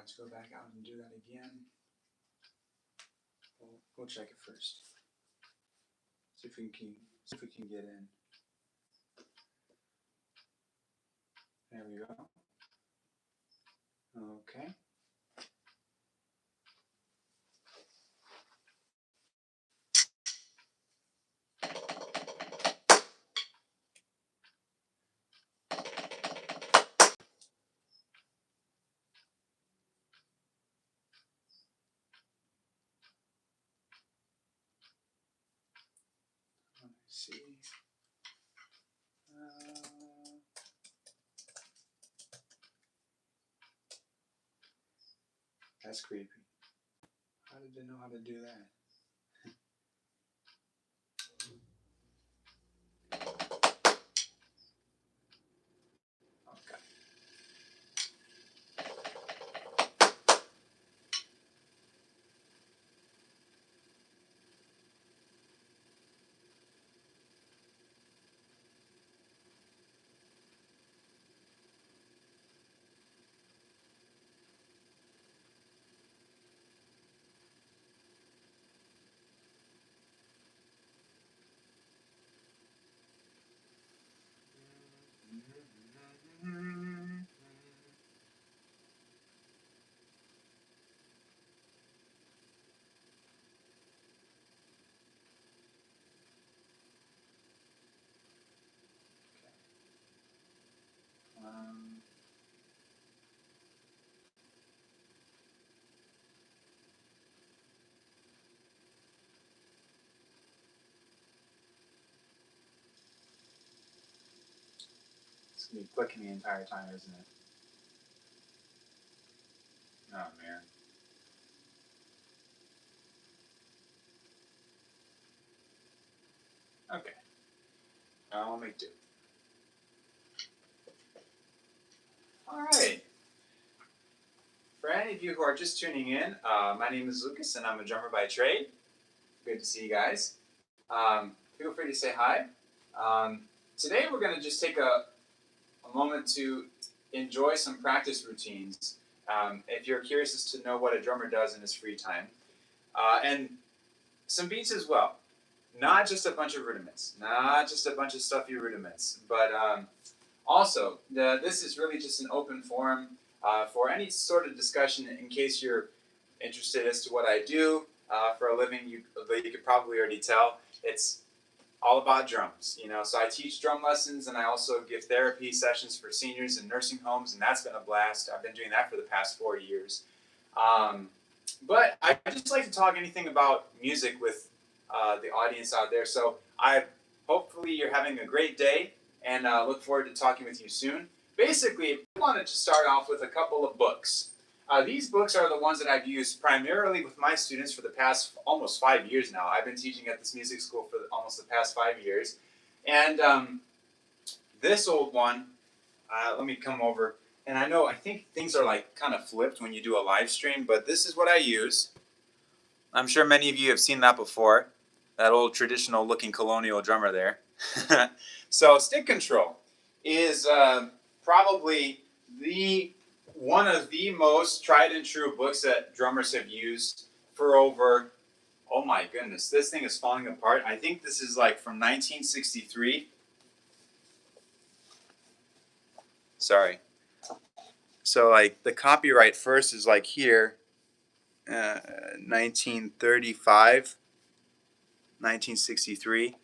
have to go back out and do that again. We'll check it first. See if we can get in. There we go. Okay. Let's see. That's creepy. How did they know how to do that? Okay. It's gonna be clicking the entire time, isn't it? Oh man. Okay. I'll make do. All right. For any of you who are just tuning in, my name is Lucas, and I'm a drummer by trade. Good to see you guys. Feel free to say hi. Today we're going to just take a moment to enjoy some practice routines. If you're curious as to know what a drummer does in his free time. And some beats as well. Not just a bunch of rudiments. Not just a bunch of stuffy rudiments. But also, this is really just an open forum for any sort of discussion in case you're interested as to what I do for a living. You could probably already tell. It's all about drums, So I teach drum lessons, and I also give therapy sessions for seniors in nursing homes, and that's been a blast. I've been doing that for the past 4 years. But I just like to talk anything about music with the audience out there. So hopefully you're having a great day, and look forward to talking with you soon. Basically, I wanted to start off with a couple of books. These books are the ones that I've used primarily with my students for the past almost 5 years now. I've been teaching at this music school for almost the past 5 years. And this old one, let me come over. And I think things are like kind of flipped when you do a live stream, but this is what I use. I'm sure many of you have seen that before. That old traditional looking colonial drummer there. So Stick Control is probably one of the most tried and true books that drummers have used for over, oh my goodness, this thing is falling apart. I think this is like from 1963. Sorry. So like the copyright first is like here, 1935, 1963.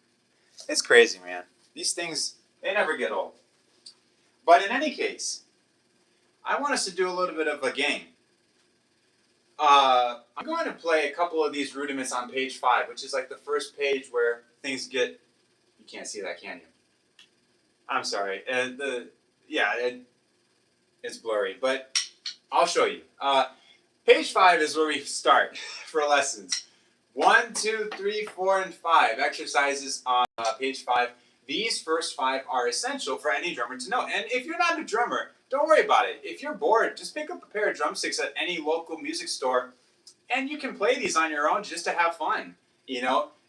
It's crazy, man. These things, they never get old. But in any case, I want us to do a little bit of a game. I'm going to play a couple of these rudiments on page 5, which is like the first page where things get, you can't see that, can you? I'm sorry. It's blurry, but I'll show you. Page 5 is where we start for lessons. 1, 2, 3, 4, and 5 exercises on page 5. These first 5 are essential for any drummer to know. And if you're not a drummer, don't worry about it. If you're bored, just pick up a pair of drumsticks at any local music store, and you can play these on your own just to have fun.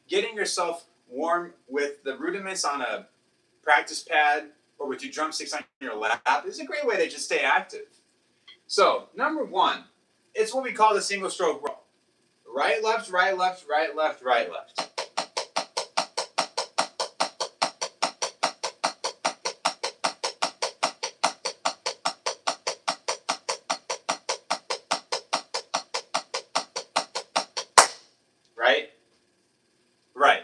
Getting yourself warm with the rudiments on a practice pad or with your drumsticks on your lap is a great way to just stay active. So, number 1, It's what we call the single stroke roll. Right, left, right, left, right, left, right, left. Right? Right.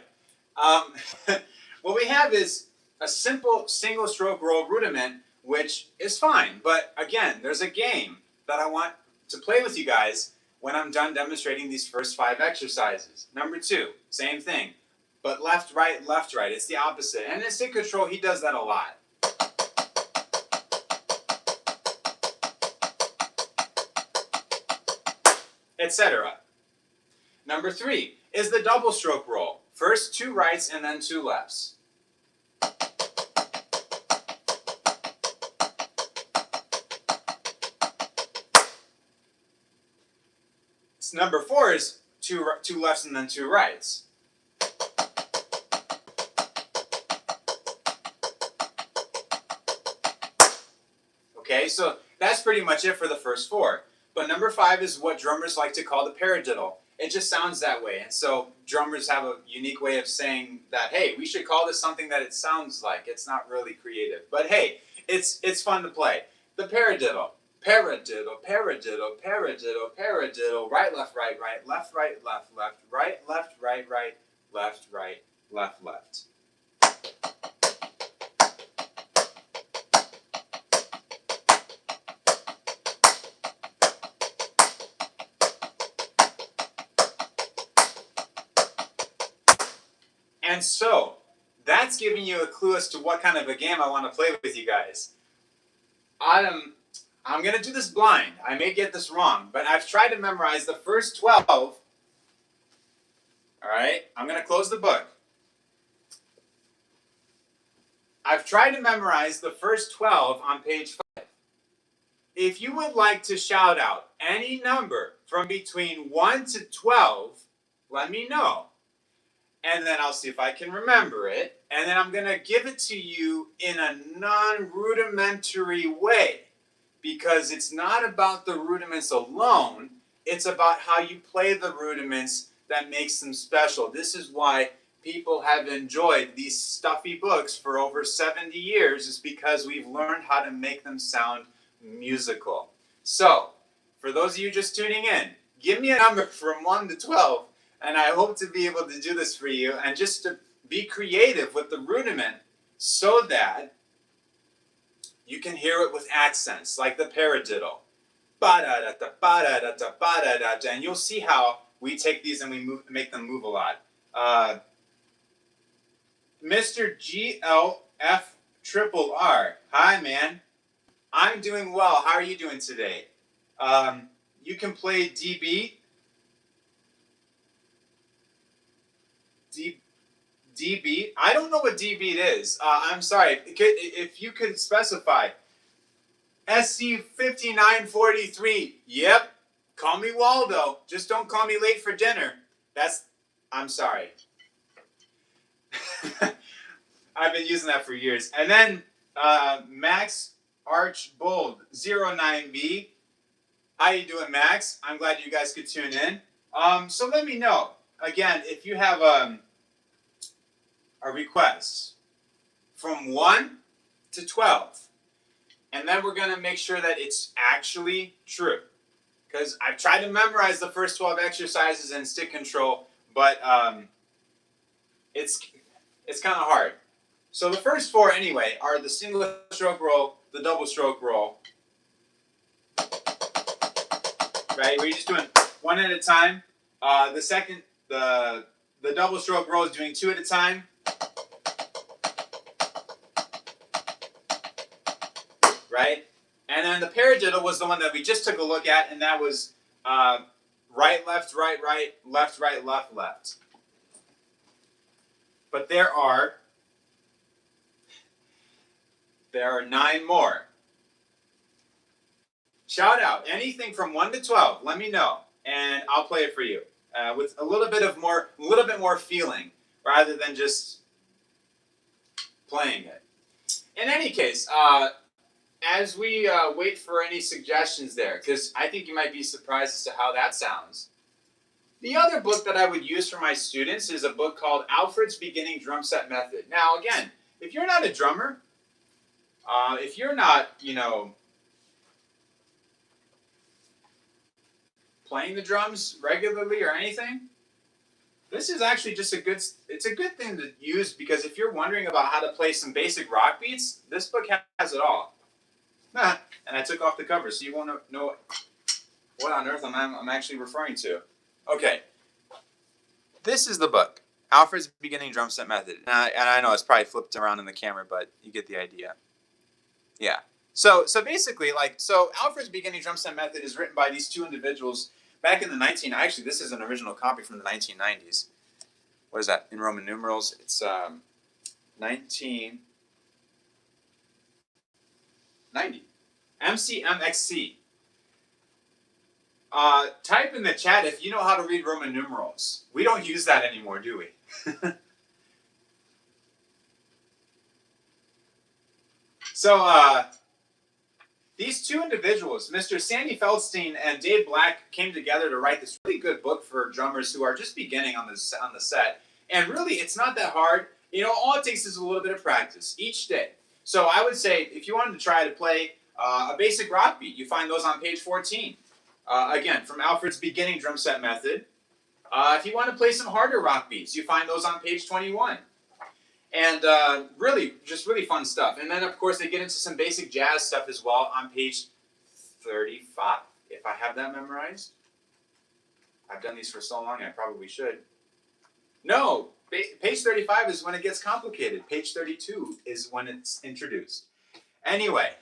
What we have is a simple single stroke roll rudiment, which is fine. But again, there's a game that I want to play with you guys when I'm done demonstrating these first 5 exercises. Number 2, same thing, but left, right. It's the opposite. And in stick control, he does that a lot. Etc. Number 3 is the double stroke roll. First 2 rights and then 2 lefts. Number 4 is two lefts and then 2 rights. Okay, so that's pretty much it for the first 4. But number 5 is what drummers like to call the paradiddle. It just sounds that way. And so drummers have a unique way of saying that, hey, we should call this something that it sounds like. It's not really creative. But hey, it's fun to play. The paradiddle. Paradiddle, paradiddle, paradiddle, paradiddle, right, left, right, left, right, left, right, left, right, left, right, left. And so, that's giving you a clue as to what kind of a game I want to play with you guys. I'm going to do this blind. I may get this wrong, but I've tried to memorize the first 12. All right, I'm going to close the book. I've tried to memorize the first 12 on page 5. If you would like to shout out any number from between 1 to 12, let me know. And then I'll see if I can remember it. And then I'm going to give it to you in a non-rudimentary way. Because it's not about the rudiments alone. It's about how you play the rudiments that makes them special. This is why people have enjoyed these stuffy books for over 70 years. Is because we've learned how to make them sound musical. So, for those of you just tuning in, give me a number from 1 to 12. And I hope to be able to do this for you and just to be creative with the rudiment so that you can hear it with accents, like the paradiddle. Ba-da-da-da, ba-da-da-da, ba-da-da-da. And you'll see how we take these and we make them move a lot. Mr. GLF Triple R. Hi, man. I'm doing well. How are you doing today? You can play D-beat. D-beat? I don't know what D-beat is. I'm sorry. If you could specify. SC5943. Yep. Call me Waldo. Just don't call me late for dinner. I'm sorry. I've been using that for years. And then Max Archbold 09B. How you doing, Max? I'm glad you guys could tune in. So let me know. Again, if you have a request from 1 to 12. And then we're going to make sure that it's actually true. Because I've tried to memorize the first 12 exercises in stick control, but it's kind of hard. So the first 4 anyway are the single stroke roll, the double stroke roll. Right? We're just doing 1 at a time. The double stroke roll is doing 2 at a time. Right? And then the paradiddle was the one that we just took a look at, and that was right, left, left, left. But there are 9 more. Shout out anything from 1 to 12. Let me know, and I'll play it for you with a little bit more feeling, rather than just playing it. In any case, as we wait for any suggestions there, because I think you might be surprised as to how that sounds. The other book that I would use for my students is a book called Alfred's Beginning Drum Set Method. Now, again, if you're not a drummer, if you're not, playing the drums regularly or anything, this is actually just it's a good thing to use, because if you're wondering about how to play some basic rock beats, this book has it all. And I took off the cover so you won't know what on earth I'm actually referring to. Okay, this is the book, Alfred's Beginning Drum Set Method. And I know it's probably flipped around in the camera, but you get the idea. Yeah. So basically, Alfred's Beginning Drum Set Method is written by these two individuals back in the actually, this is an original copy from the 1990s. What is that in Roman numerals? It's 1990. MCMXC. Type in the chat if you know how to read Roman numerals. We don't use that anymore, do we? So, these two individuals, Mr. Sandy Feldstein and Dave Black, came together to write this really good book for drummers who are just beginning on the set. And really, it's not that hard. All it takes is a little bit of practice each day. So I would say, if you wanted to try to play a basic rock beat, you find those on page 14. Again, from Alfred's Beginning Drum Set Method. If you want to play some harder rock beats, you find those on page 21. And really fun stuff. And then, of course, they get into some basic jazz stuff as well on page 35, if I have that memorized. I've done these for so long, I probably should. No, page 35 is when it gets complicated. Page 32 is when it's introduced. Anyway,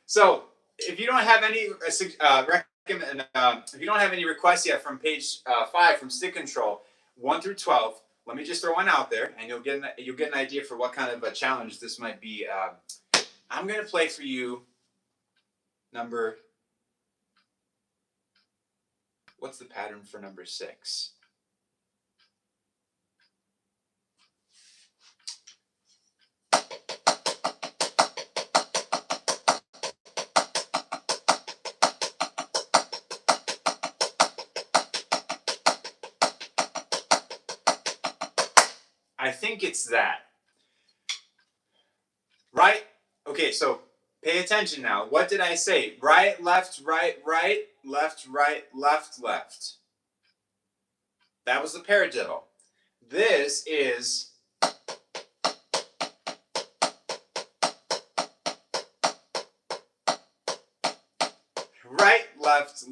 so if you don't have any if you don't have any requests yet from page 5 from Stick Control 1 through 12. Let me just throw one out there, and you'll get an idea for what kind of a challenge this might be. I'm going to play for you number... What's the pattern for number 6? I think it's that. Right? Okay, so pay attention now. What did I say? Right, left, right, left, left. That was the paradiddle. This is right, left.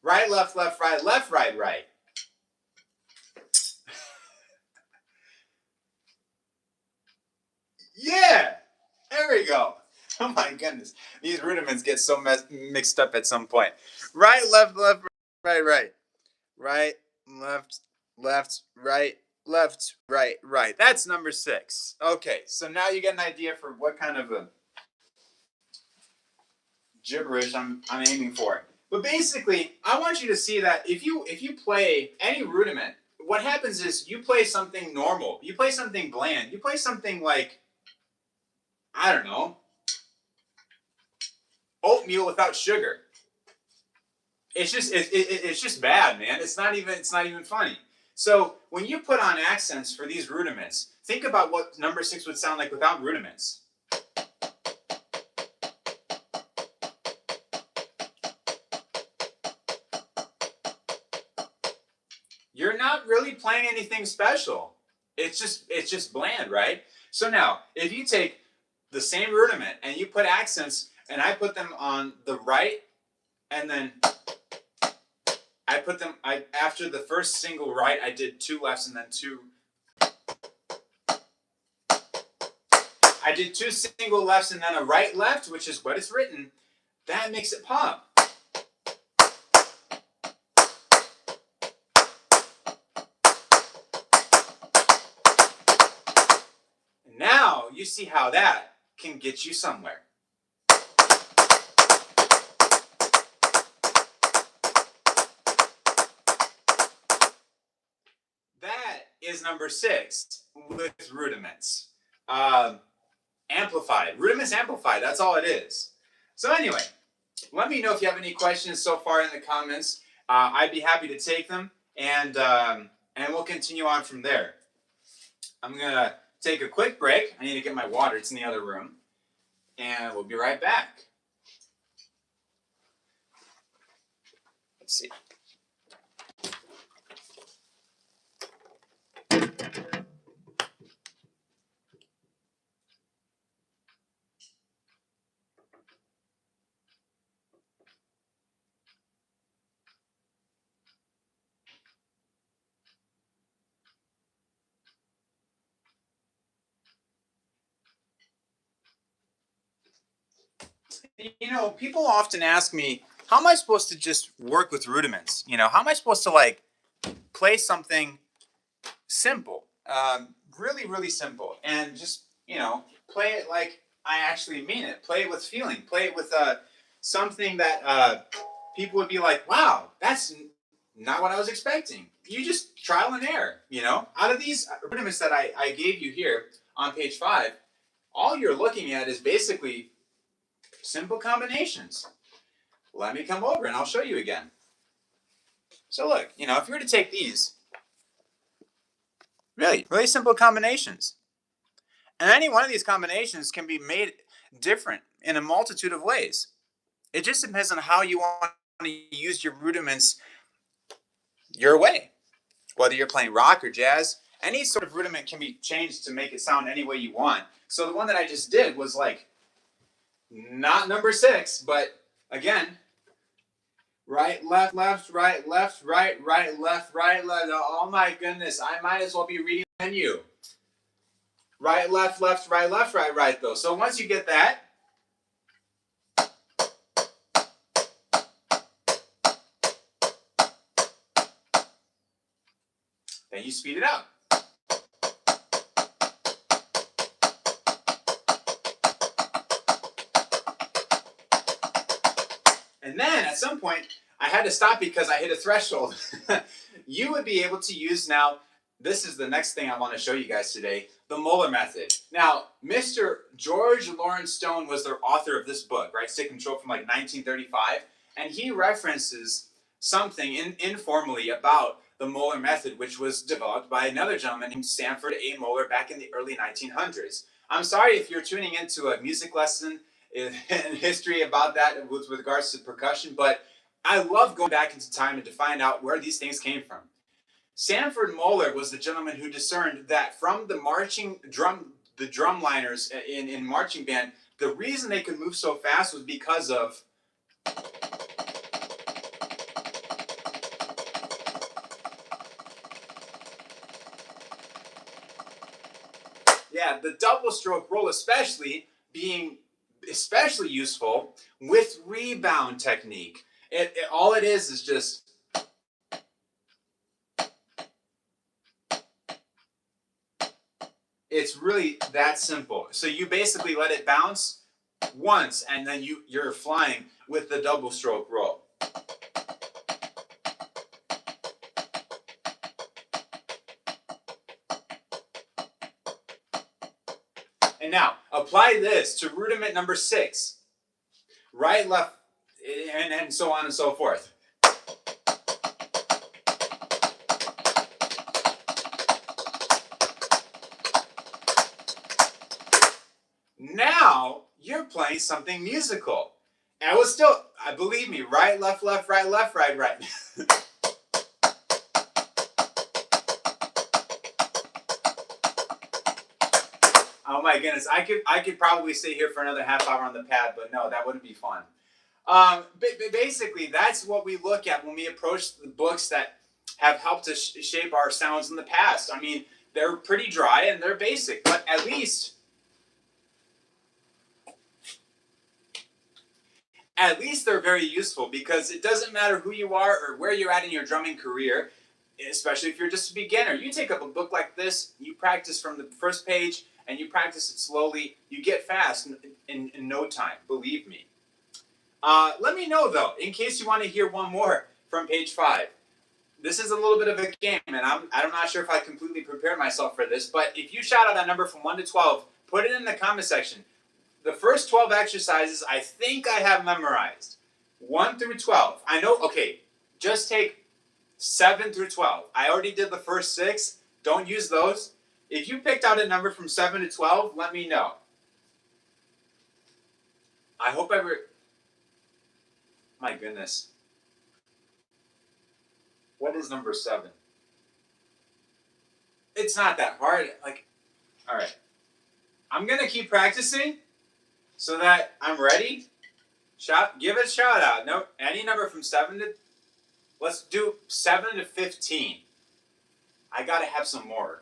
Right, left, right, left, right. Yeah! There we go. Oh my goodness. These rudiments get so mixed up at some point. Right, left, right. Right, left, right. That's number 6. Okay, so now you get an idea for what kind of a gibberish I'm aiming for. But basically, I want you to see that if you play any rudiment, what happens is you play something normal. You play something bland. You play something like, I don't know, oatmeal without sugar. It's just bad, man. It's not even funny. So when you put on accents for these rudiments, think about what number 6 would sound like without rudiments. You're not really playing anything special. It's just bland, right? So now, if you take the same rudiment and you put accents, and I put them on the right, and then I put them, after the first single right, I did 2 lefts and then 2. I did 2 single lefts and then a right left, which is what it's written. That makes it pop. Now you see how that can get you somewhere. That is number 6 with rudiments. Amplified. Rudiments amplified. That's all it is. So anyway, let me know if you have any questions so far in the comments. I'd be happy to take them, and we'll continue on from there. I'm going to take a quick break. I need to get my water. It's in the other room. And we'll be right back. Let's see. You know, people often ask me, how am I supposed to just work with rudiments? You know, how am I supposed to like play something simple, really, really simple, and just, you know, play it like I actually mean it. Play it with feeling. Play it with something that people would be like, wow, that's not what I was expecting. You just trial and error, you know? Out of these rudiments that I gave you here on page 5, all you're looking at is basically simple combinations. Let me come over and I'll show you again. So look, you know, if you were to take these, really simple combinations. And any one of these combinations can be made different in a multitude of ways. It just depends on how you want to use your rudiments your way. Whether you're playing rock or jazz, any sort of rudiment can be changed to make it sound any way you want. So the one that I just did was like, not number 6, but again, right, left, left, right, left, right, right, left, right, left. Oh my goodness, I might as well be reading the menu. Right, left, left, right, left, right, right, though. So once you get that, then you speed it up. And then at some point, I had to stop because I hit a threshold. You would be able to use now, this is the next thing I want to show you guys today, the Moeller method. Now, Mr. George Lawrence Stone was the author of this book, right? Stick Control from like 1935. And he references something informally about the Moeller method, which was developed by another gentleman named Sanford A. Moeller back in the early 1900s. I'm sorry if you're tuning into a music lesson in history about that with regards to percussion, but I love going back into time and to find out where these things came from. Sanford Moeller was the gentleman who discerned that from the drum liners in marching band, the reason they could move so fast was because of the double stroke roll, especially being especially useful with rebound technique. All it is just it's really that simple. So you basically let it bounce once and then you're flying with the double stroke roll. And now, apply this to rudiment number 6. Right, left, and so on and so forth. Now, you're playing something musical. And I was still, believe me, right, left, left, right, left, right, right. Oh my goodness, I could probably stay here for another half hour on the pad, but no, that wouldn't be fun. Basically, that's what we look at when we approach the books that have helped us shape our sounds in the past. I mean, they're pretty dry and they're basic, but at least they're very useful, because it doesn't matter who you are or where you're at in your drumming career, especially if you're just a beginner. You take up a book like this, you practice from the first page, and you practice it slowly, you get fast in no time, believe me. Let me know, though, in case you want to hear one more from page 5. this is a little bit of a game, and I'm not sure if I completely prepared myself for this, but if you shout out a number from 1 to 12, put it in the comment section. The first 12 exercises I think I have memorized. 1 through 12. I know, okay, just take 7 through 12. I already did the first 6. Don't use those. If you picked out a number from 7 to 12, let me know. I hope my goodness. What is number 7? It's not that hard. All right. I'm going to keep practicing so that I'm ready. Give it a shout out. No, any number from 7 to, let's do 7 to 15. I got to have some more.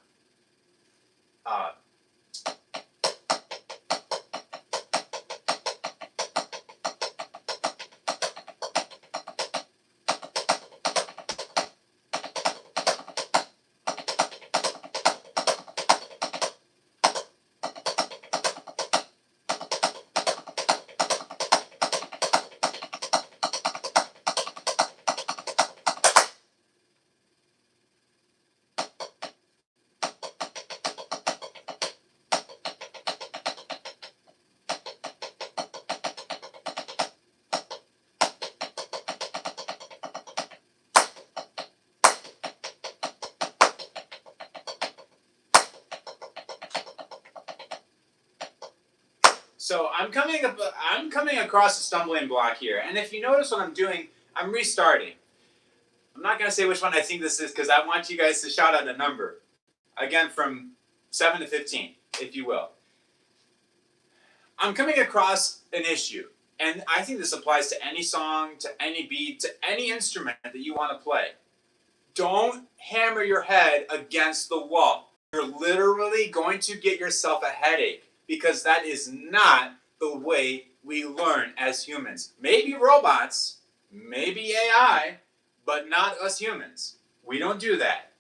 So I'm coming across a stumbling block here, and if you notice what I'm doing, I'm restarting. I'm not going to say which one I think this is because I want you guys to shout out a number. Again, from 7 to 15, if you will. I'm coming across an issue, and I think this applies to any song, to any beat, to any instrument that you want to play. Don't hammer your head against the wall. You're literally going to get yourself a headache because that is not the way we learn as humans. Maybe robots, maybe AI, but not us humans. We don't do that.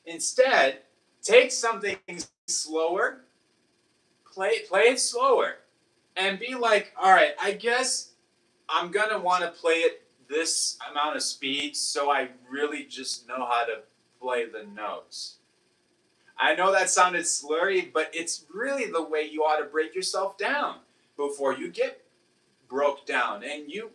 Instead, take something slower, play it slower, and be like, all right, I guess I'm going to want to play it this amount of speed so I really just know how to play the notes. I know that sounded slurry, but it's really the way you ought to break yourself down before you get broke down, and you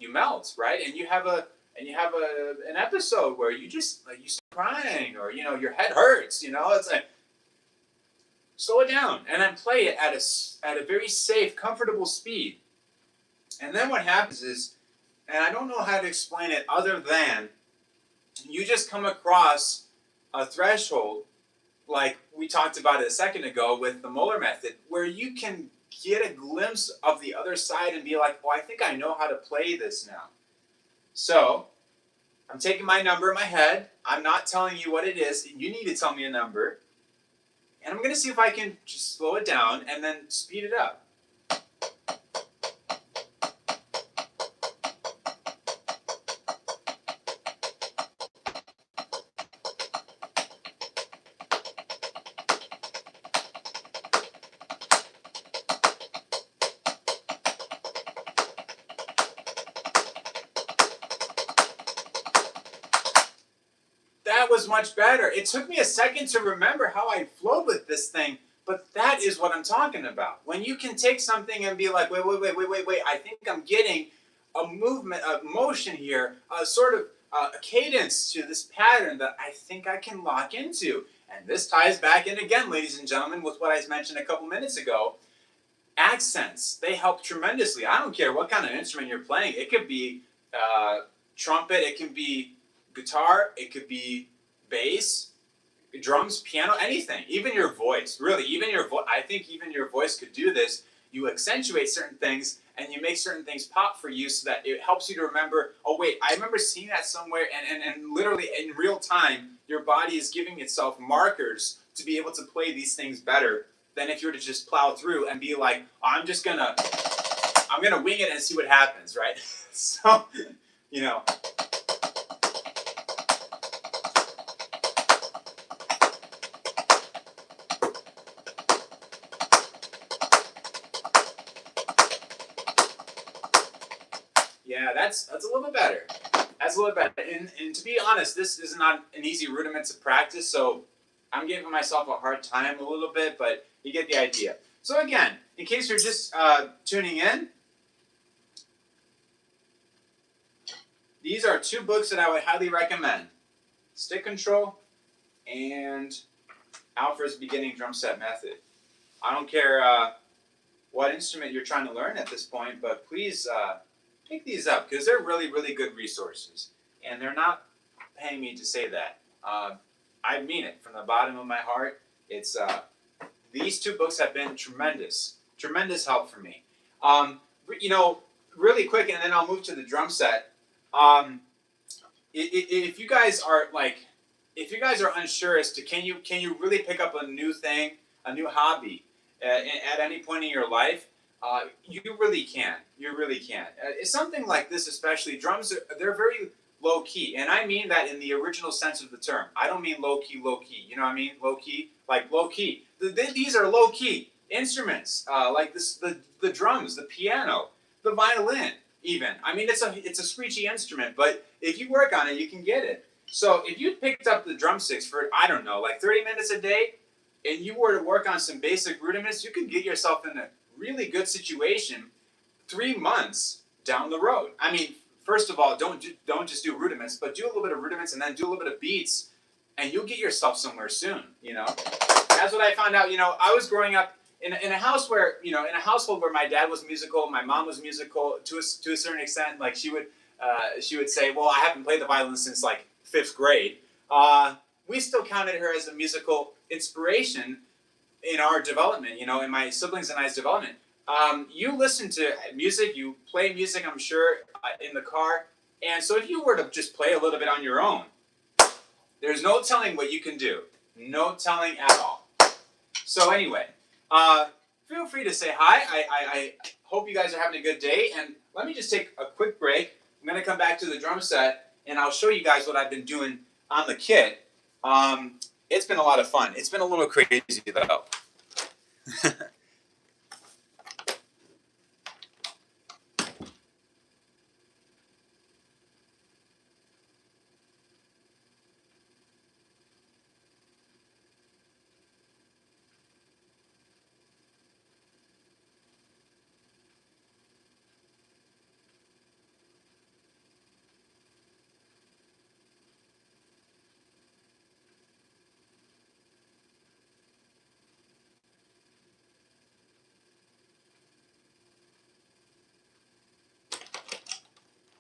melt, right? And you have an episode where you start crying, or your head hurts. It's like, slow it down and then play it at a very safe, comfortable speed. And then what happens is, and I don't know how to explain it other than you just come across a threshold, like we talked about it a second ago with the Moeller method, where you can get a glimpse of the other side and be like, oh, I think I know how to play this now. So I'm taking my number in my head. I'm not telling you what it is. You need to tell me a number. And I'm going to see if I can just slow it down and then speed it up. That was much better. It took me a second to remember how I flowed with this thing, but that is what I'm talking about. When you can take something and be like, wait, I think I'm getting a movement, a motion here, a sort of a cadence to this pattern that I think I can lock into. And this ties back in again, ladies and gentlemen, with what I mentioned a couple minutes ago. Accents, they help tremendously. I don't care what kind of instrument you're playing. It could be trumpet, it can be guitar, it could be bass, drums, piano, anything. Even your voice, really, I think even your voice could do this. You accentuate certain things and you make certain things pop for you so that it helps you to remember, oh wait, I remember seeing that somewhere, and literally in real time, your body is giving itself markers to be able to play these things better than if you were to just plow through and be like, I'm gonna wing it and see what happens, right? So, you know. Yeah, Yeah, that's a little bit better. That's a little bit better. And to be honest, this is not an easy rudiment to practice, so I'm giving myself a hard time a little bit, but you get the idea. So again, in case you're just tuning in, these are two books that I would highly recommend. Stick Control and Alfred's Beginning Drum Set Method. I don't care what instrument you're trying to learn at this point, but please pick these up because they're really, really good resources. And they're not paying me to say that. I mean it from the bottom of my heart. It's these two books have been tremendous help for me. Really quick, and then I'll move to the drum set. If you guys are unsure as to can you really pick up a new thing, a new hobby at any point in your life, you really can. You really can. It's something like this, especially drums. They're very low key, and I mean that in the original sense of the term. I don't mean low key, low key. You know what I mean? Low key, like low key. These are low key instruments, like this, the drums, the piano, the violin. Even I mean, it's a screechy instrument, but if you work on it, you can get it. So if you picked up the drumsticks for, I don't know, like 30 minutes a day, and you were to work on some basic rudiments, you can get yourself in a really good situation 3 months down the road. I mean, first of all, don't just do rudiments, but do a little bit of rudiments and then do a little bit of beats, and you'll get yourself somewhere soon, you know? That's what I found out. I was growing up in a house where, in a household where my dad was musical, my mom was musical to a certain extent. Like she would say, well, I haven't played the violin since like 5th grade. We still counted her as a musical inspiration in our development, in my siblings and I's development. You listen to music, you play music, I'm sure, in the car. And so if you were to just play a little bit on your own, there's no telling what you can do. No telling at all. So anyway, feel free to say hi. I hope you guys are having a good day. And let me just take a quick break. I'm going to come back to the drum set, and I'll show you guys what I've been doing on the kit. It's been a lot of fun. It's been a little crazy, though.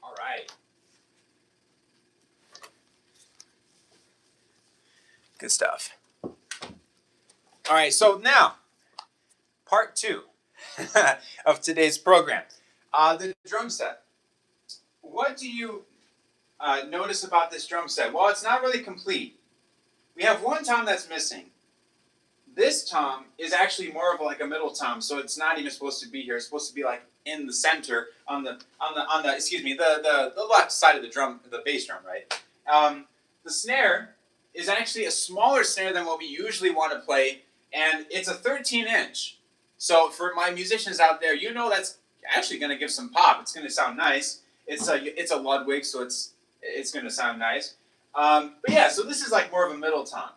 All right. Good stuff. All right, so now, part 2 of today's program. The drum set. What do you notice about this drum set? Well, it's not really complete. We have one tom that's missing. This tom is actually more of like a middle tom, so it's not even supposed to be here. It's supposed to be like in the center on the left side of the drum, the bass drum, right? The snare is actually a smaller snare than what we usually want to play, and it's a 13-inch. So for my musicians out there, that's actually going to give some pop. It's going to sound nice. It's a Ludwig, so it's going to sound nice. But yeah, so this is like more of a middle tom.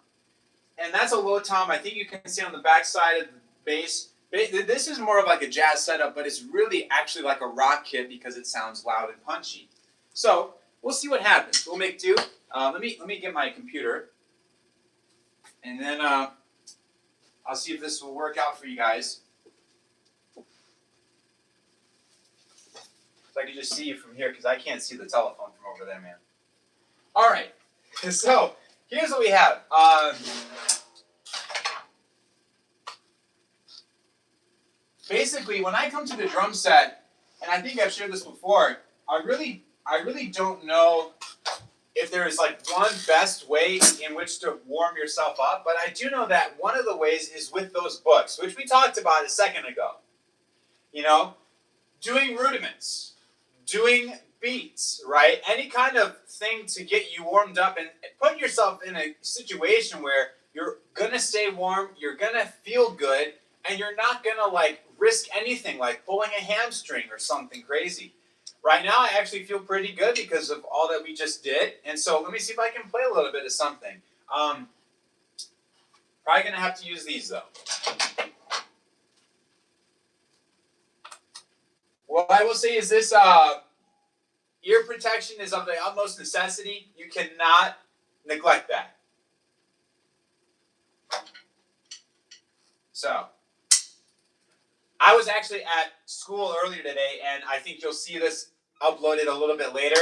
And that's a low tom. I think you can see on the back side of the bass. This is more of like a jazz setup, but it's really actually like a rock kit because it sounds loud and punchy. So we'll see what happens. We'll make do. Let me get my computer, and then I'll see if this will work out for you guys. So I can just see you from here because I can't see the telephone from over there, man. All right. So here's what we have. Basically, when I come to the drum set, and I think I've shared this before, I really don't know if there is like one best way in which to warm yourself up, but I do know that one of the ways is with those books, which we talked about a second ago. Doing rudiments, doing beats, right? Any kind of thing to get you warmed up and put yourself in a situation where you're gonna stay warm, you're gonna feel good, and you're not gonna like risk anything like pulling a hamstring or something crazy. Right now, I actually feel pretty good because of all that we just did. And so let me see if I can play a little bit of something. Probably going to have to use these, though. What I will say is this ear protection is of the utmost necessity. You cannot neglect that. So, I was actually at school earlier today, and I think you'll see this uploaded a little bit later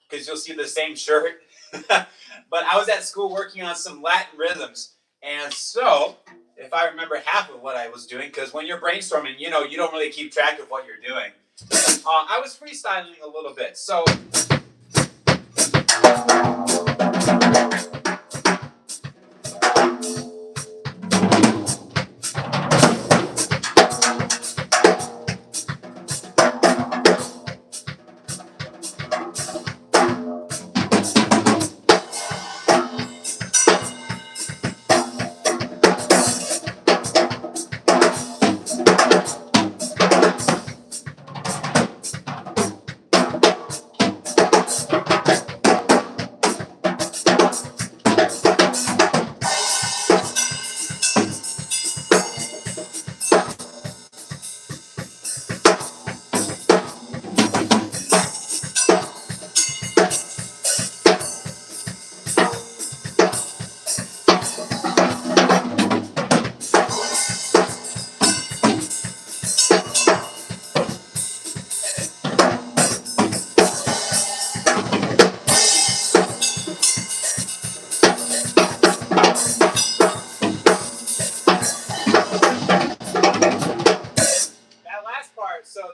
because you'll see the same shirt. But I was at school working on some Latin rhythms, and so if I remember half of what I was doing, because when you're brainstorming, you don't really keep track of what you're doing. I was freestyling a little bit, so.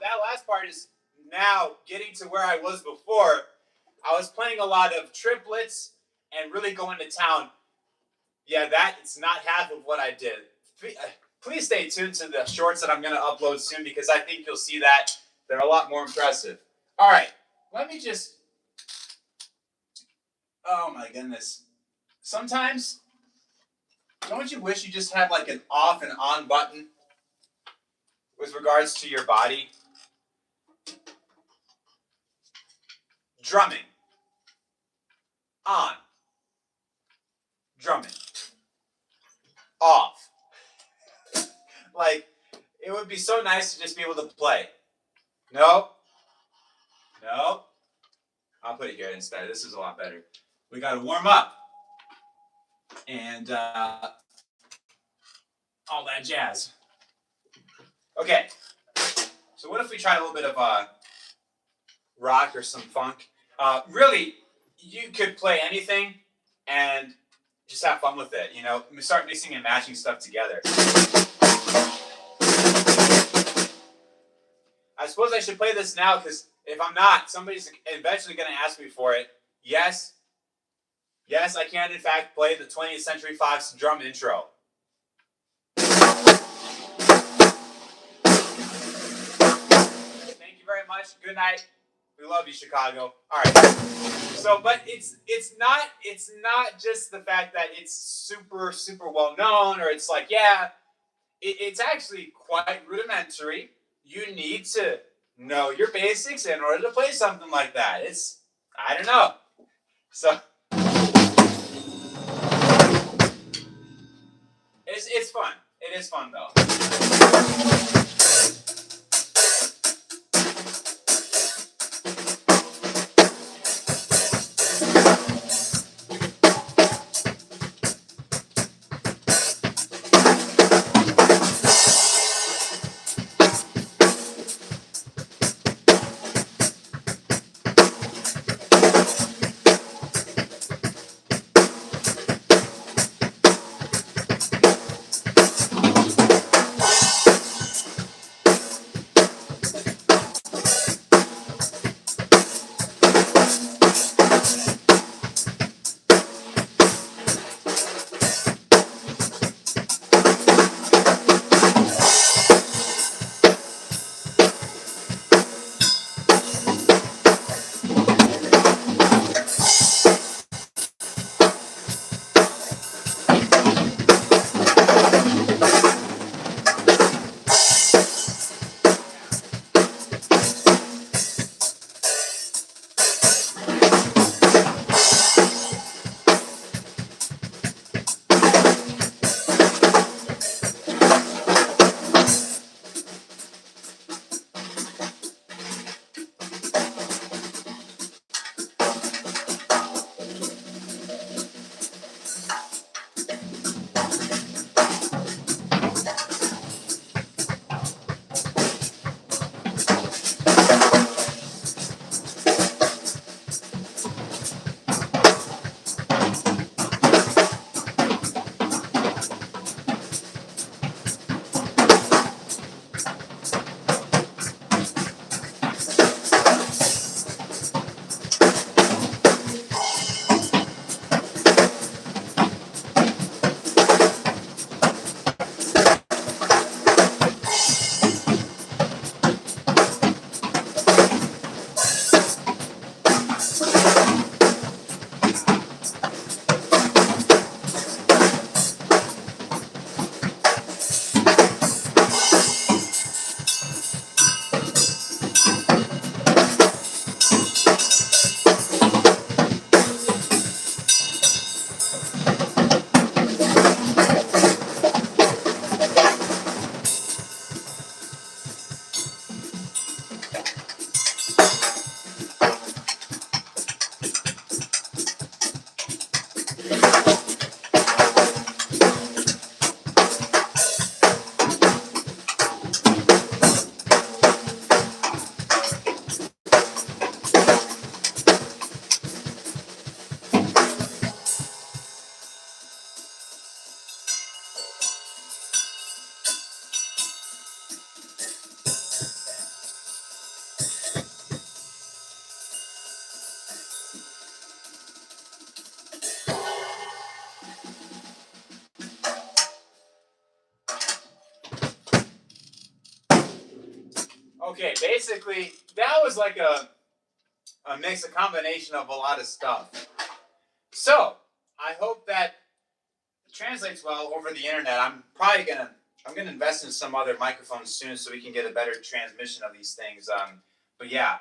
That last part is now getting to where I was before. I was playing a lot of triplets and really going to town. Yeah, it's not half of what I did. Please stay tuned to the shorts that I'm going to upload soon because I think you'll see that they're a lot more impressive. All right, let me just. Oh my goodness. Sometimes, don't you wish you just had like an off and on button with regards to your body? Drumming. On. Drumming. Off. Like, it would be so nice to just be able to play. Nope. Nope. I'll put it here instead. This is a lot better. We got to warm up. And all that jazz. Okay. So what if we try a little bit of rock or some funk? Really, you could play anything and just have fun with it. We start mixing and matching stuff together. I suppose I should play this now because if I'm not, somebody's eventually going to ask me for it. Yes, I can in fact play the 20th Century Fox drum intro. Thank you very much. Good night. We love you, Chicago. All right. So, but it's not just the fact that it's super, super well known, or it's like, it's actually quite rudimentary. You need to know your basics in order to play something like that. I don't know. So, it's fun. It is fun though. Okay, basically, that was like a mix, a combination of a lot of stuff. So, I hope that it translates well over the internet. I'm gonna invest in some other microphones soon so we can get a better transmission of these things. But yeah,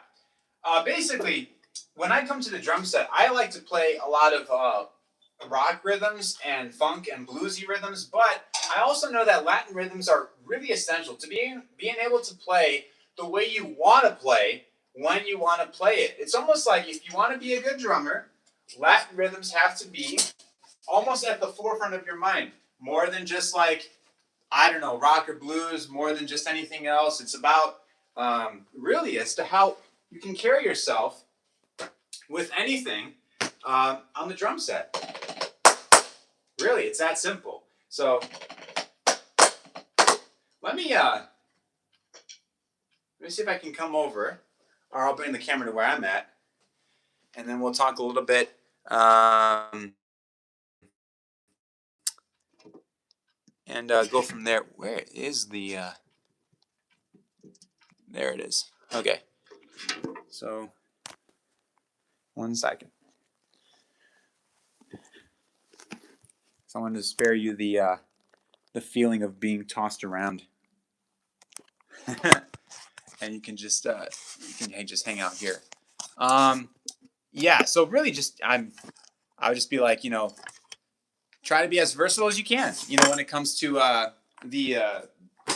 basically, when I come to the drum set, I like to play a lot of rock rhythms and funk and bluesy rhythms, but I also know that Latin rhythms are really essential to being able to play the way you want to play when you want to play it. It's almost like if you want to be a good drummer, Latin rhythms have to be almost at the forefront of your mind, more than just like, I don't know, rock or blues, more than just anything else. It's about really as to how you can carry yourself with anything on the drum set. Really, it's that simple. So let me see if I can come over, or I'll bring the camera to where I'm at, and then we'll talk a little bit. And go from there. Where is the? There it is. Okay. So, 1 second. So I wanted to spare you the feeling of being tossed around, and you can just hang out here. Yeah. So really, I would just be like, try to be as versatile as you can. When it comes to the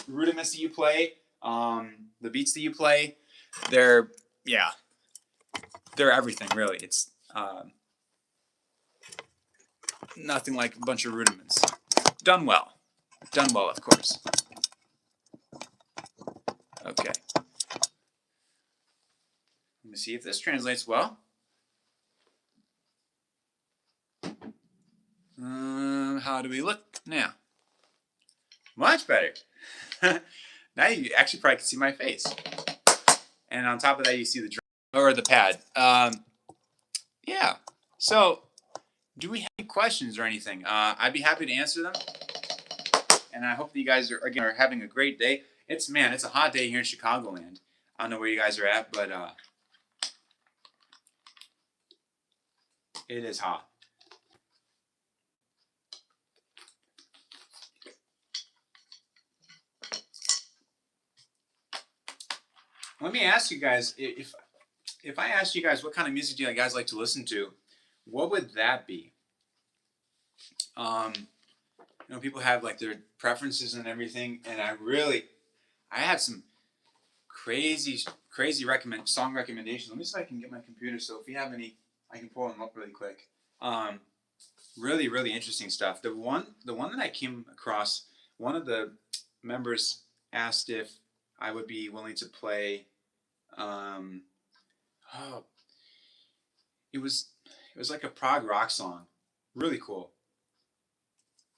rudiments that you play, the beats that you play, they're everything really. It's nothing like a bunch of rudiments. Done well, of course. Okay. Let me see if this translates well. How do we look now? Much better. Now you actually probably can see my face. And on top of that, you see the drum or the pad. Yeah. So, do we have any questions or anything? I'd be happy to answer them. And I hope that you guys are having a great day. It's a hot day here in Chicagoland. I don't know where you guys are at, but it is hot. Let me ask you guys, if I asked you guys what kind of music do you guys like to listen to, what would that be? People have like their preferences and everything, and I have some crazy song recommendations. Let me see if I can get my computer. So if you have any, I can pull them up really quick. Really interesting stuff. The one that I came across, one of the members asked if I would be willing to play. It was like a prog rock song, really cool.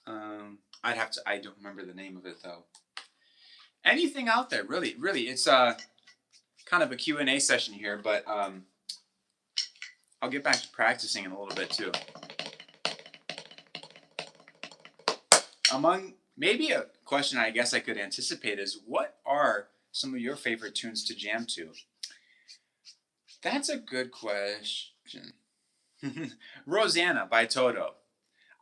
I don't remember the name of it though. Anything out there, really, it's kind of a Q&A session here, but I'll get back to practicing in a little bit too. Maybe a question I guess I could anticipate is, what are some of your favorite tunes to jam to? That's a good question. Rosanna by Toto.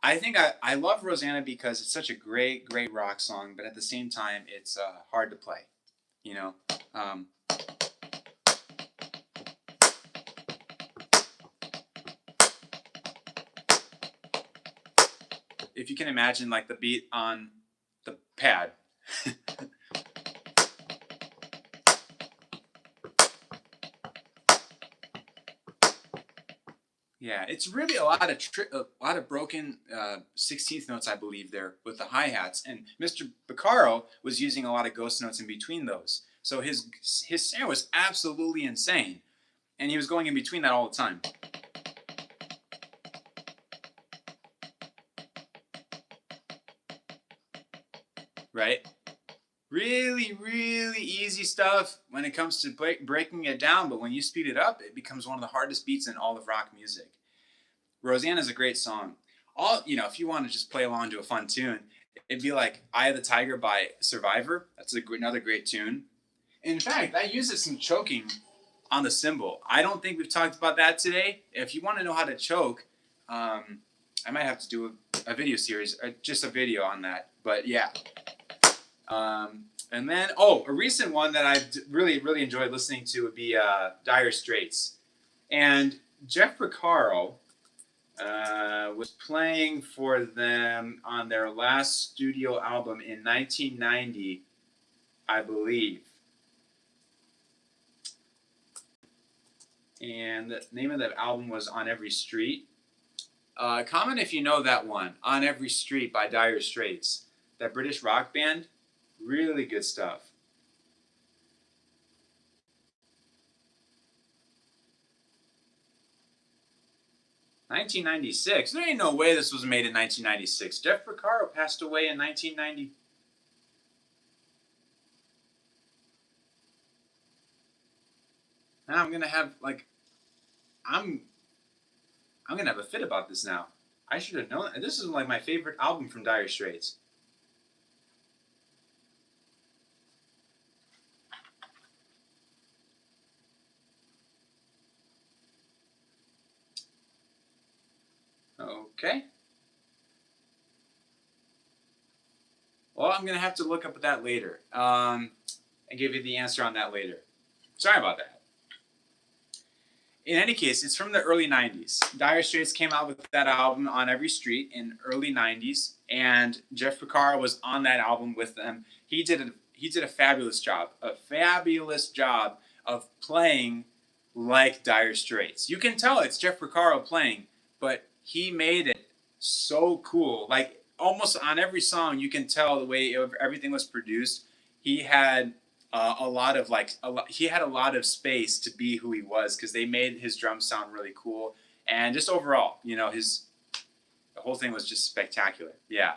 I think I love Rosanna because it's such a great rock song, but at the same time, it's hard to play. If you can imagine, like the beat on the pad. Yeah, it's really a lot of broken 16th notes, I believe, there with the hi-hats. And Mr. Beccaro was using a lot of ghost notes in between those. So his snare was absolutely insane. And he was going in between that all the time. Right? Really easy stuff when it comes to breaking it down, but when you speed it up, it becomes one of the hardest beats in all of rock music. Rosanna is a great song. If you want to just play along to a fun tune, it'd be like "Eye of the Tiger" by Survivor. That's another great tune. In fact, that uses some choking on the cymbal. I don't think we've talked about that today. If you want to know how to choke, I might have to do a video series, just a video on that. But yeah. And then, a recent one that I've really, really enjoyed listening to would be Dire Straits. And Jeff Porcaro was playing for them on their last studio album in 1990, I believe. And the name of that album was On Every Street. Comment if you know that one, On Every Street by Dire Straits. That British rock band, really good stuff. (1996). There ain't no way this was made in 1996. Jeff Porcaro passed away in 1990. Now I'm gonna have I'm gonna have a fit about this now. I should have known. This is like my favorite album from Dire Straits. Okay. Well, I'm gonna have to look up that later and give you the answer on that later. Sorry about that. In any case, it's from the early 90s. Dire Straits came out with that album On Every Street in early 90s, and Jeff Porcaro was on that album with them. He did a fabulous job. A fabulous job of playing like Dire Straits. You can tell it's Jeff Porcaro playing, but he made it so cool. Like almost on every song, you can tell the way everything was produced. He had he had a lot of space to be who he was because they made his drums sound really cool, and just overall, the whole thing was just spectacular. Yeah.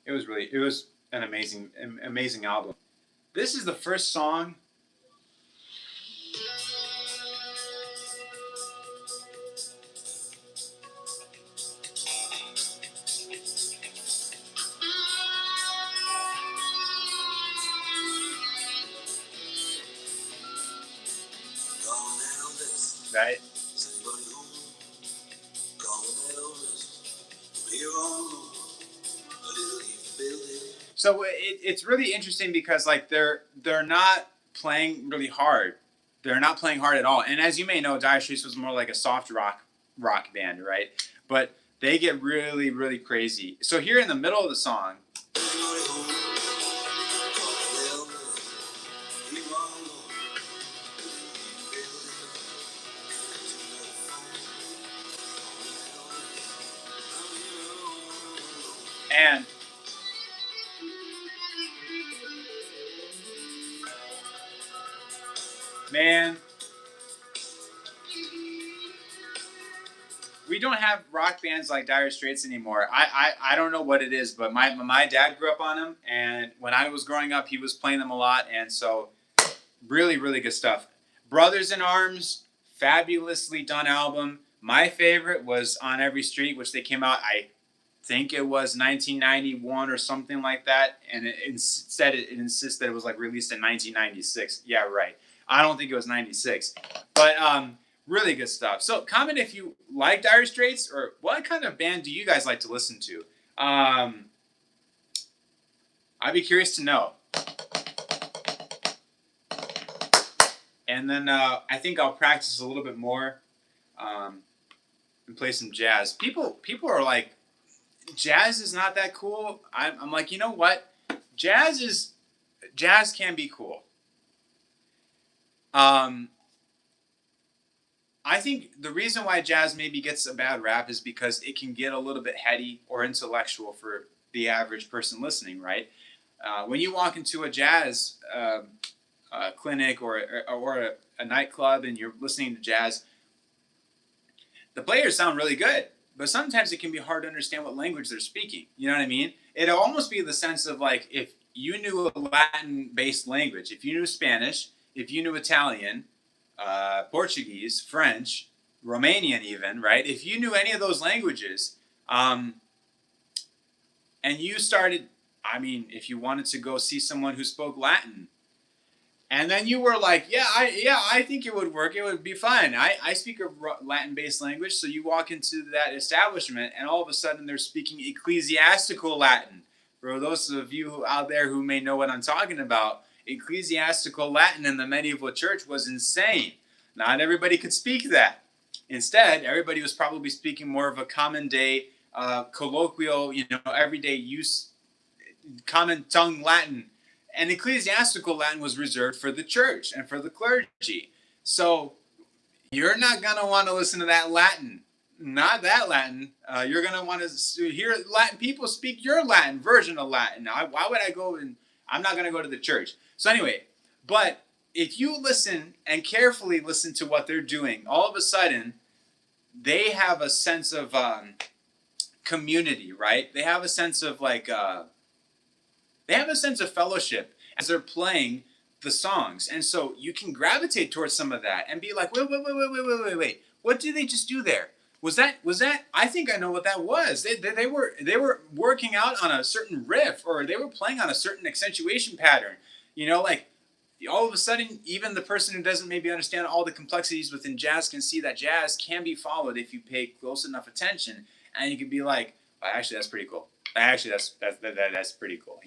It was an amazing album. This is the first song. Right? So it's really interesting because they're not playing really hard. They're not playing hard at all. And as you may know, Dire Straits was more like a soft rock band, right? But they get really, really crazy. So here in the middle of the song, and man, we don't have rock bands like Dire Straits anymore. I don't know what it is, but my dad grew up on them, and when I was growing up, he was playing them a lot, and so really, really good stuff. Brothers in Arms, fabulously done album. My favorite was On Every Street, which they came out, I think it was 1991 or something like that, and it insists that it was released in 1996. Yeah, right. I don't think it was 96, but really good stuff. So comment if you like Dire Straits, or what kind of band do you guys like to listen to. I'd be curious to know. And then I think I'll practice a little bit more and play some jazz. People are like, jazz is not that cool. I'm like, you know what? Jazz can be cool. I think the reason why jazz maybe gets a bad rap is because it can get a little bit heady or intellectual for the average person listening, right? When you walk into a jazz clinic or a nightclub and you're listening to jazz, the players sound really good, but sometimes it can be hard to understand what language they're speaking. You know what I mean? It'll almost be the sense of like if you knew a Latin-based language, if you knew Spanish, if you knew Italian, Portuguese, French, Romanian even, right? If you knew any of those languages, and you started, I mean, if you wanted to go see someone who spoke Latin, and then you were like, I think it would work. It would be fine. I speak a Latin-based language, so you walk into that establishment, and all of a sudden they're speaking ecclesiastical Latin. For those of you out there who may know what I'm talking about, ecclesiastical Latin in the medieval church was insane. Not everybody could speak that. Instead, everybody was probably speaking more of a common day, colloquial, everyday use, common tongue Latin. And ecclesiastical Latin was reserved for the church and for the clergy. So you're not going to want to listen to that Latin. Not that Latin. You're going to want to hear Latin people speak your Latin version of Latin. Why would I go and I'm not going to go to the church. So anyway, but if you listen and carefully listen to what they're doing, all of a sudden they have a sense of community, right? They have a sense of they have a sense of fellowship as they're playing the songs. And so you can gravitate towards some of that and be like, wait. What did they just do there? Was that, I think I know what that was. They were working out on a certain riff, or they were playing on a certain accentuation pattern. Like all of a sudden, even the person who doesn't maybe understand all the complexities within jazz can see that jazz can be followed if you pay close enough attention. And you can be like, oh, actually, that's pretty cool. Actually, that's pretty cool.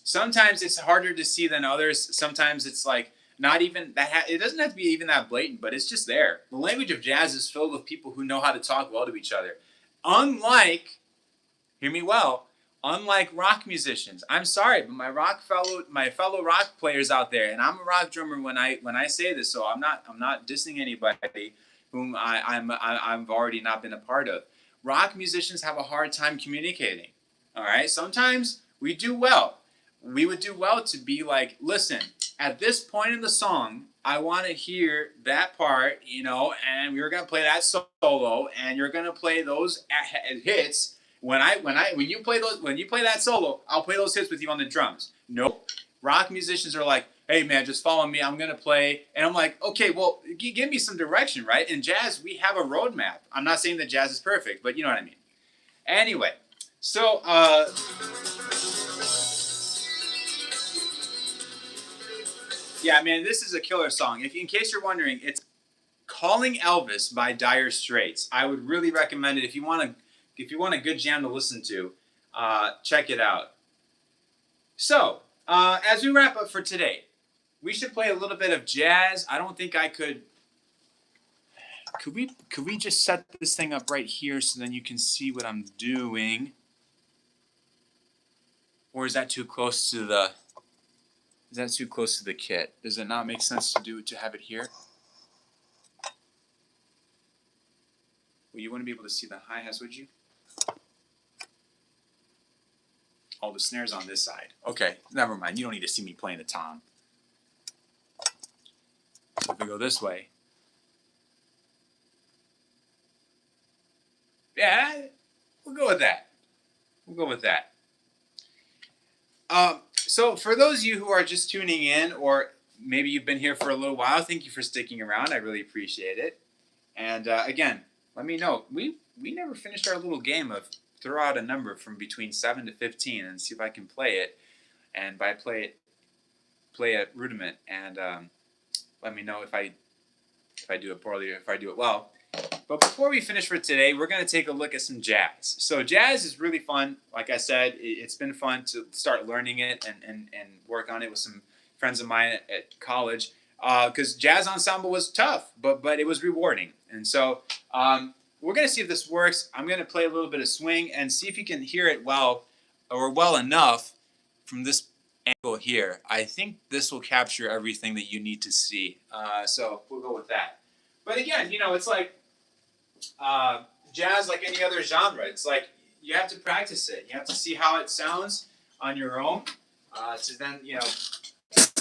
Sometimes it's harder to see than others. Sometimes it's like not even that. It doesn't have to be even that blatant, but it's just there. The language of jazz is filled with people who know how to talk well to each other. Unlike, hear me well, unlike rock musicians. I'm sorry, but my fellow rock players out there, and I'm a rock drummer when I say this, so I'm not dissing anybody whom I've already not been a part of. Rock musicians have a hard time communicating. All right, sometimes we do well. We would do well to be like, listen, at this point in the song, I want to hear that part, and we're gonna play that solo, and you're gonna play those hits. When you play that solo, I'll play those hits with you on the drums. Nope. Rock musicians are like, hey man, just follow me. I'm gonna play, and I'm like, okay, well, give me some direction, right? In jazz, we have a roadmap. I'm not saying that jazz is perfect, but you know what I mean. Anyway, so yeah, man, this is a killer song. In case you're wondering, it's "Calling Elvis" by Dire Straits. I would really recommend it if you want a good jam to listen to. Check it out. So, as we wrap up for today, we should play a little bit of jazz. I don't think I could. Could we just set this thing up right here so then you can see what I'm doing? Or is that too close to the? Is that too close to the kit? Does it not make sense to have it here? Well, you want to be able to see the hi-hats, would you? Oh, the snare's on this side. Okay, never mind. You don't need to see me playing the tom. So if we go this way. Yeah, we'll go with that. So for those of you who are just tuning in, or maybe you've been here for a little while, thank you for sticking around. I really appreciate it. And again, let me know. We never finished our little game of throw out a number from between 7 to 15 and see if I can play it. And by play a rudiment, and let me know if I do it poorly or if I do it well. But before we finish for today, we're going to take a look at some jazz. So jazz is really fun. Like I said, it's been fun to start learning it and work on it with some friends of mine at college. Because jazz ensemble was tough, but it was rewarding. And so we're going to see if this works. I'm going to play a little bit of swing and see if you can hear it well enough from this angle here. I think this will capture everything that you need to see. So we'll go with that. But again, it's like jazz, like any other genre. It's like you have to practice it. You have to see how it sounds on your own to then,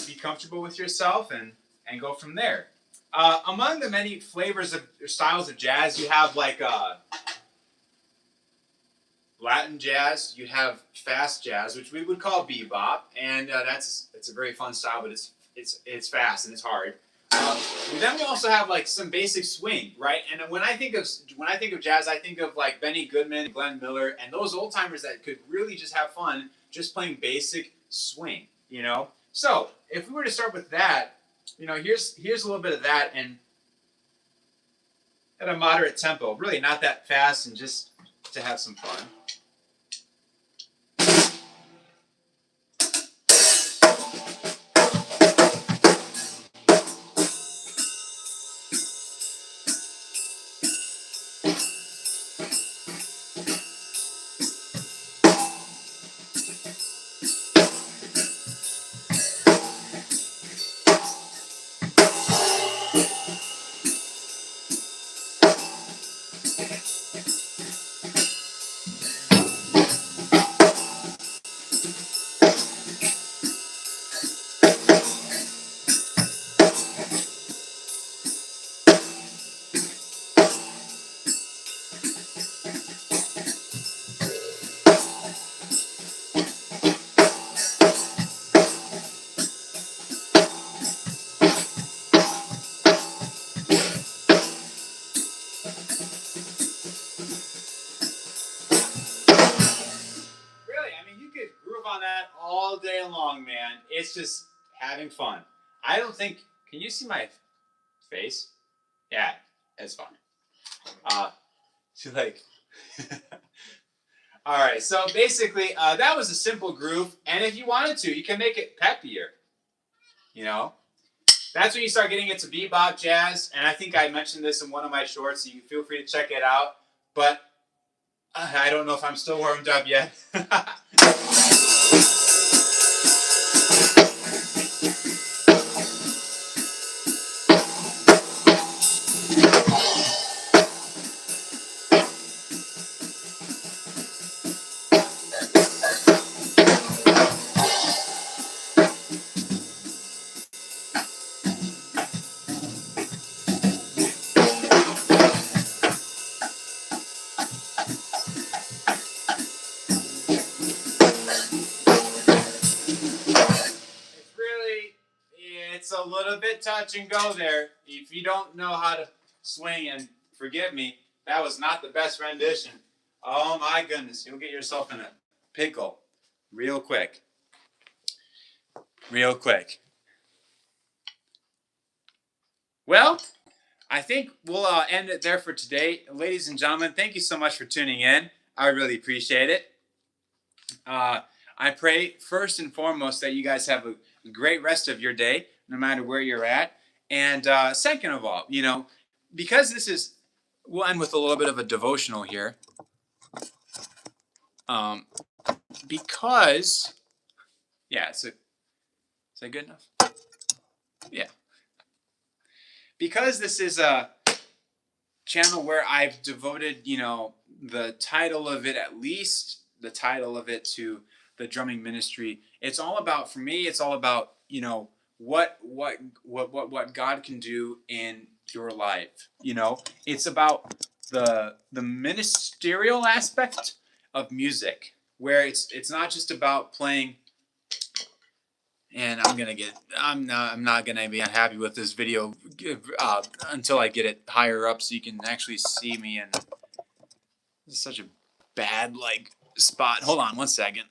be comfortable with yourself and go from there. Among the many flavors of styles of jazz, you have like Latin jazz. You have fast jazz, which we would call bebop, and it's a very fun style, but it's fast and it's hard. Then we also have like some basic swing, right? And when I think of jazz, I think of like Benny Goodman, Glenn Miller, and those old timers that could really just have fun just playing basic swing, you know. So if we were to start with that, you know, here's a little bit of that, and at a moderate tempo, really not that fast, and just to have some fun. On that all day long, man. It's just having fun. I don't think. Can you see my face? Yeah, it's fun. Like. All right. So basically, that was a simple groove, and if you wanted to, you can make it peppier. You know, that's when you start getting into bebop jazz, and I think I mentioned this in one of my shorts. So you feel free to check it out. But I don't know if I'm still warmed up yet. It's a little bit touch and go there. If you don't know how to swing, and forgive me, that was not the best rendition. Oh my goodness, you'll get yourself in a pickle real quick. Real quick. Well, I think we'll end it there for today. Ladies and gentlemen, thank you so much for tuning in. I really appreciate it. I pray first and foremost that you guys have a great rest of your day, no matter where you're at. And second of all, you know, because this is, we'll end with a little bit of a devotional here. Because, yeah, is that good enough? Yeah. Because this is a channel where I've devoted, you know, the title of it, at least the title of it, to the drumming ministry. It's all about, for me, it's all about, you know, what God can do in your life. You know, it's about the ministerial aspect of music, where it's not just about playing. And I'm not gonna be unhappy with this video until I get it higher up so you can actually see me. And this is such a bad like spot. Hold on one second.